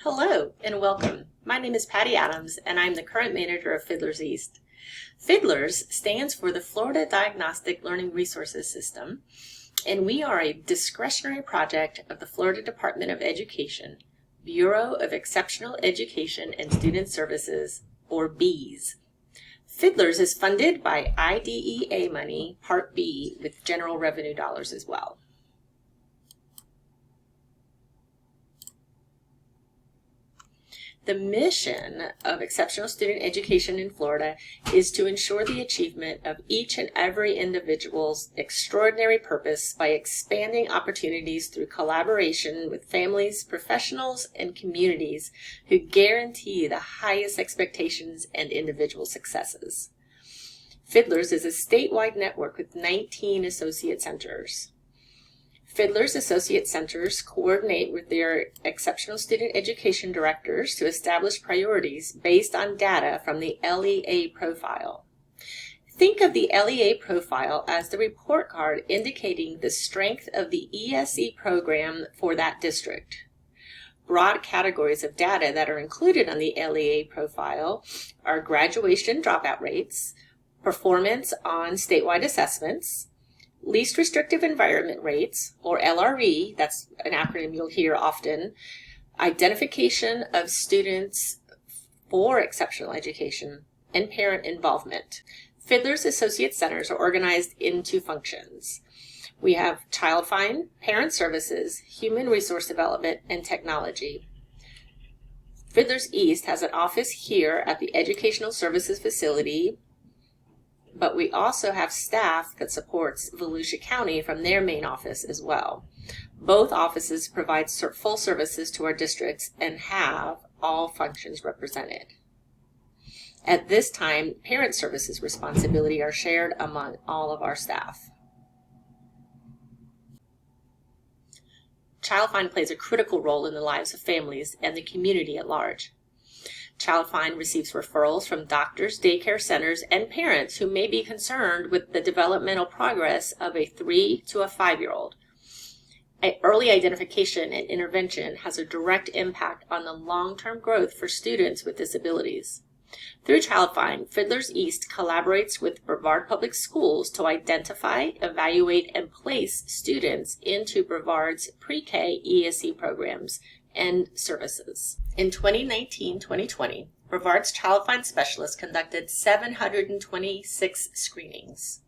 Hello and welcome. My name is Patty Adams and I'm the current manager of FDLRS East. FDLRS stands for the Florida Diagnostic Learning Resources System, and we are a discretionary project of the Florida Department of Education, Bureau of Exceptional Education and Student Services, or BEES. FDLRS is funded by IDEA money, Part B, with general revenue dollars as well. The mission of exceptional student education in Florida is to ensure the achievement of each and every individual's extraordinary purpose by expanding opportunities through collaboration with families, professionals, and communities who guarantee the highest expectations and individual successes. FDLRS is a statewide network with 19 associate centers. FDLRS Associate Centers coordinate with their exceptional student education directors to establish priorities based on data from the LEA profile. Think of the LEA profile as the report card indicating the strength of the ESE program for that district. Broad categories of data that are included on the LEA profile are graduation dropout rates, performance on statewide assessments, least restrictive environment rates, or LRE, that's an acronym you'll hear often, identification of students for exceptional education, and parent involvement. FDLRS Associate Centers are organized into functions. We have Child Find, Parent Services, Human Resource Development, and Technology. FDLRS East has an office here at the Educational Services Facility, but we also have staff that supports Volusia County from their main office as well. Both offices provide full services to our districts and have all functions represented. At this time, parent services responsibility are shared among all of our staff. Child Find plays a critical role in the lives of families and the community at large. Child Find receives referrals from doctors, daycare centers, and parents who may be concerned with the developmental progress of a 3 to a 5-year-old. Early identification and intervention has a direct impact on the long-term growth for students with disabilities. Through Child Find, FDLRS East collaborates with Brevard Public Schools to identify, evaluate, and place students into Brevard's pre-K ESE programs and services. In 2019-2020, Brevard's Child Find specialists conducted 726 screenings.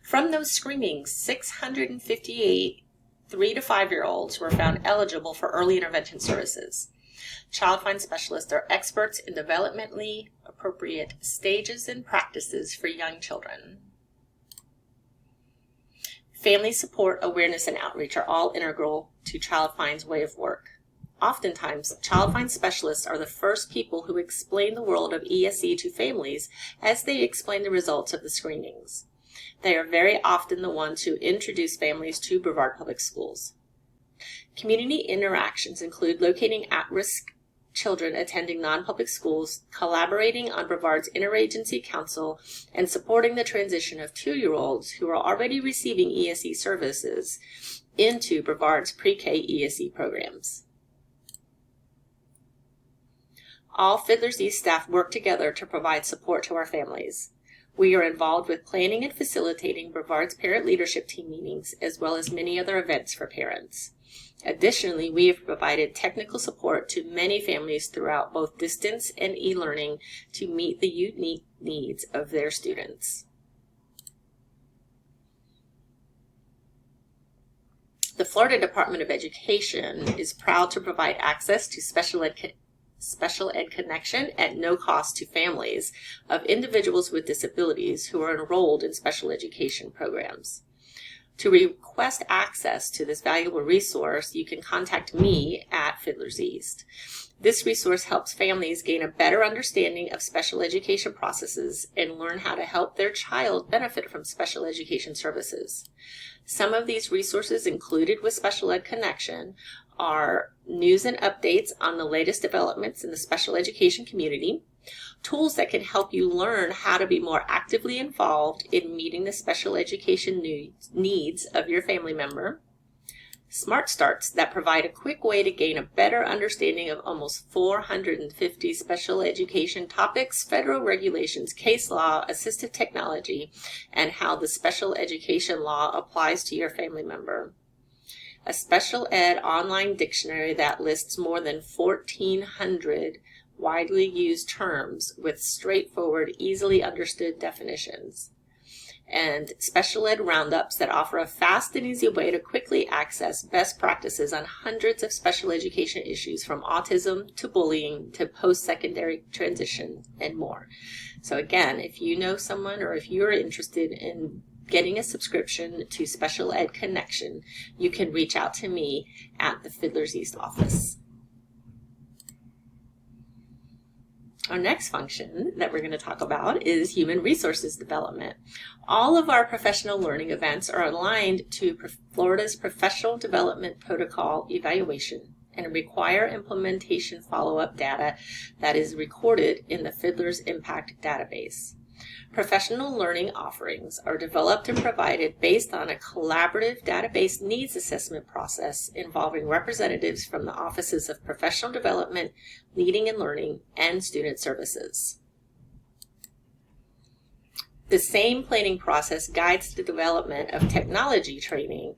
From those screenings, 658 3 to 5-year-olds were found eligible for early intervention services. Child Find specialists are experts in developmentally appropriate stages and practices for young children. Family support, awareness, and outreach are all integral to Child Find's way of work. Oftentimes, Child Find specialists are the first people who explain the world of ESE to families as they explain the results of the screenings. They are very often the ones who introduce families to Brevard Public Schools. Community interactions include locating at-risk children attending non-public schools, collaborating on Brevard's interagency council, and supporting the transition of 2-year-olds who are already receiving ESE services into Brevard's pre-K ESE programs. All FDLRS East staff work together to provide support to our families. We are involved with planning and facilitating Brevard's parent leadership team meetings, as well as many other events for parents. Additionally, we have provided technical support to many families throughout both distance and e-learning to meet the unique needs of their students. The Florida Department of Education is proud to provide access to special ed connection at no cost to families of individuals with disabilities who are enrolled in special education programs. To request access to this valuable resource, you can contact me at FDLRS East. This resource helps families gain a better understanding of special education processes and learn how to help their child benefit from special education services. Some of these resources included with Special Ed Connection are news and updates on the latest developments in the special education community, tools that can help you learn how to be more actively involved in meeting the special education needs of your family member, Smart Starts that provide a quick way to gain a better understanding of almost 450 special education topics, federal regulations, case law, assistive technology, and how the special education law applies to your family member. A special ed online dictionary that lists more than 1,400 widely used terms with straightforward, easily understood definitions. And special ed roundups that offer a fast and easy way to quickly access best practices on hundreds of special education issues, from autism to bullying to post-secondary transition and more. So again, if you know someone or if you're interested in getting a subscription to Special Ed Connection, you can reach out to me at the FDLRS East office. Our next function that we're going to talk about is human resources development. All of our professional learning events are aligned to Florida's Professional Development Protocol evaluation and require implementation follow-up data that is recorded in the FDLRS Impact database. Professional learning offerings are developed and provided based on a collaborative database needs assessment process involving representatives from the Offices of Professional Development, Leading and Learning, and Student Services. The same planning process guides the development of technology training.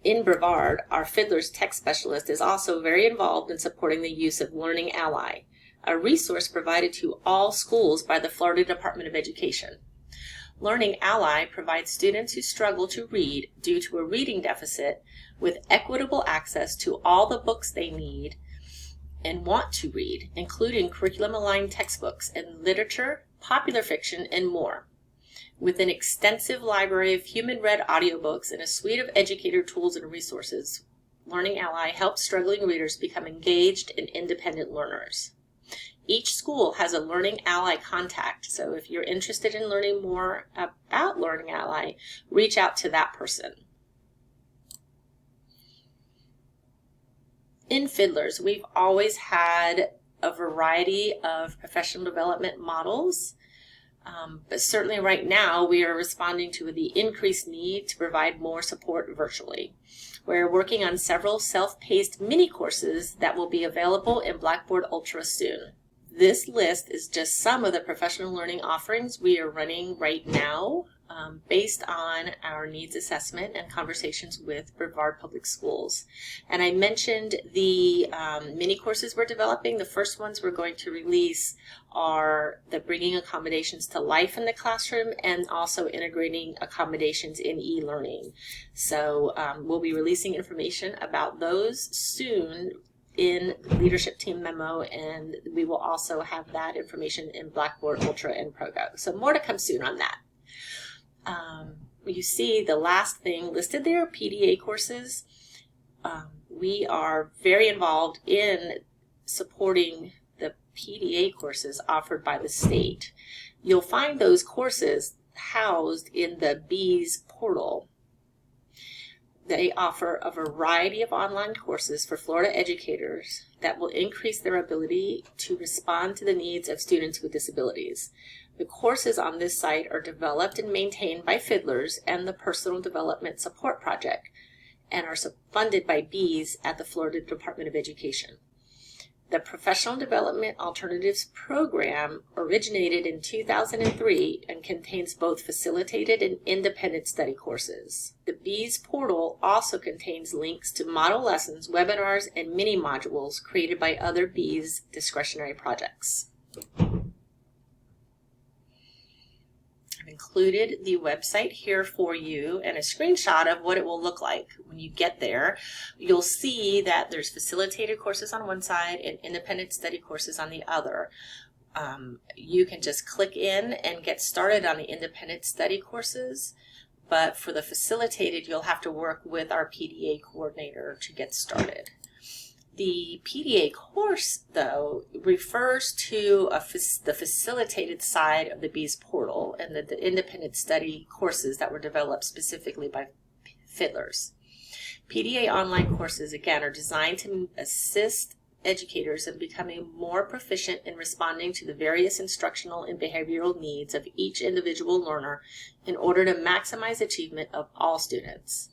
In Brevard, our FDLRS tech specialist is also very involved in supporting the use of Learning Ally, a resource provided to all schools by the Florida Department of Education. Learning Ally provides students who struggle to read due to a reading deficit with equitable access to all the books they need and want to read, including curriculum-aligned textbooks in literature, popular fiction, and more. With an extensive library of human-read audiobooks and a suite of educator tools and resources, Learning Ally helps struggling readers become engaged and independent learners. Each school has a Learning Ally contact, so if you're interested in learning more about Learning Ally, reach out to that person. In FDLRS, we've always had a variety of professional development models, but certainly right now we are responding to the increased need to provide more support virtually. We're working on several self-paced mini courses that will be available in Blackboard Ultra soon. This list is just some of the professional learning offerings we are running right now based on our needs assessment and conversations with Brevard Public Schools. And I mentioned the mini courses we're developing. The first ones we're going to release are the bringing accommodations to life in the classroom and also integrating accommodations in e-learning. So we'll be releasing information about those soon in the leadership team memo, and we will also have that information in Blackboard Ultra and ProGo. So more to come soon on that. You see the last thing listed there, PDA courses. We are very involved in supporting the PDA courses offered by the state. You'll find those courses housed in the Bees portal. They offer a variety of online courses for Florida educators that will increase their ability to respond to the needs of students with disabilities. The courses on this site are developed and maintained by FDLRS and the Personal Development Support Project and are funded by Bees at the Florida Department of Education. The Professional Development Alternatives Program originated in 2003 and contains both facilitated and independent study courses. The Bees portal also contains links to model lessons, webinars, and mini modules created by other Bees discretionary projects. I've included the website here for you and a screenshot of what it will look like when you get there. You'll see that there's facilitated courses on one side and independent study courses on the other. You can just click in and get started on the independent study courses, but for the facilitated, you'll have to work with our PDA coordinator to get started. The PDA course, though, refers to the facilitated side of the Bees portal and the independent study courses that were developed specifically by FDLRS. PDA online courses, again, are designed to assist educators in becoming more proficient in responding to the various instructional and behavioral needs of each individual learner in order to maximize achievement of all students.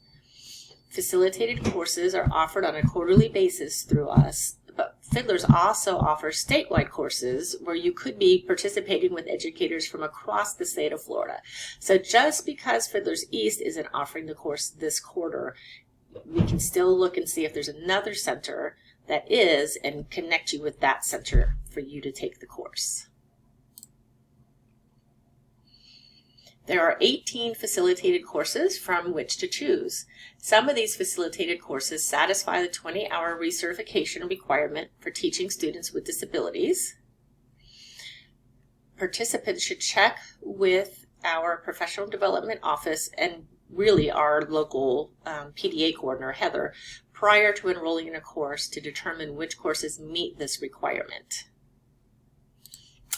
facilitated courses are offered on a quarterly basis through us, but Fiddler's also offers statewide courses where you could be participating with educators from across the state of Florida. So just because Fiddler's East isn't offering the course this quarter, we can still look and see if there's another center that is and connect you with that center for you to take the course. There are 18 facilitated courses from which to choose. Some of these facilitated courses satisfy the 20-hour recertification requirement for teaching students with disabilities. Participants should check with our professional development office and really our local PDA coordinator, Heather, prior to enrolling in a course to determine which courses meet this requirement.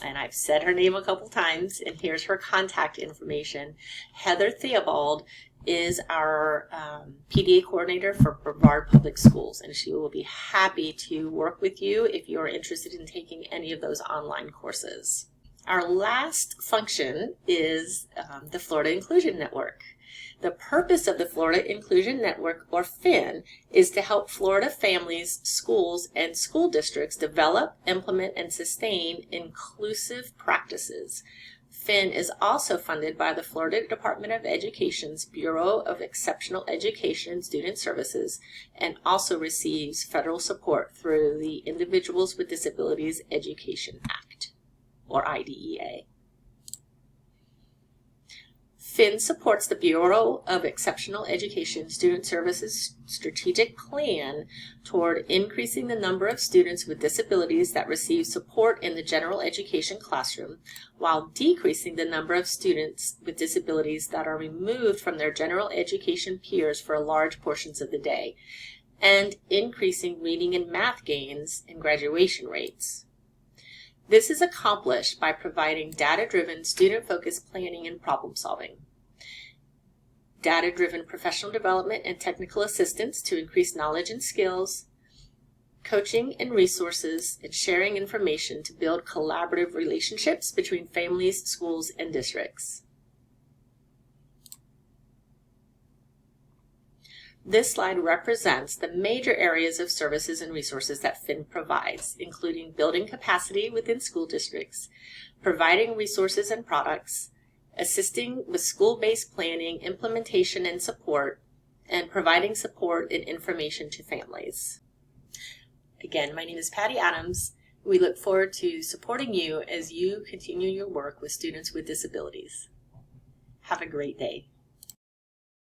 And I've said her name a couple times, and here's her contact information. Heather Theobald is our PDA coordinator for Brevard Public Schools, and she will be happy to work with you if you're interested in taking any of those online courses. Our last function is the Florida Inclusion Network. The purpose of the Florida Inclusion Network, or FIN, is to help Florida families, schools, and school districts develop, implement, and sustain inclusive practices. FIN is also funded by the Florida Department of Education's Bureau of Exceptional Education and Student Services, and also receives federal support through the Individuals with Disabilities Education Act, or IDEA. FIN supports the Bureau of Exceptional Education Student Services strategic plan toward increasing the number of students with disabilities that receive support in the general education classroom, while decreasing the number of students with disabilities that are removed from their general education peers for large portions of the day, and increasing reading and math gains and graduation rates. This is accomplished by providing data-driven, student-focused planning and problem-solving, data-driven professional development and technical assistance to increase knowledge and skills, coaching and resources, and sharing information to build collaborative relationships between families, schools, and districts. This slide represents the major areas of services and resources that FIN provides, including building capacity within school districts, providing resources and products, assisting with school-based planning, implementation, and support, and providing support and information to families. Again, my name is Patty Adams. We look forward to supporting you as you continue your work with students with disabilities. Have a great day.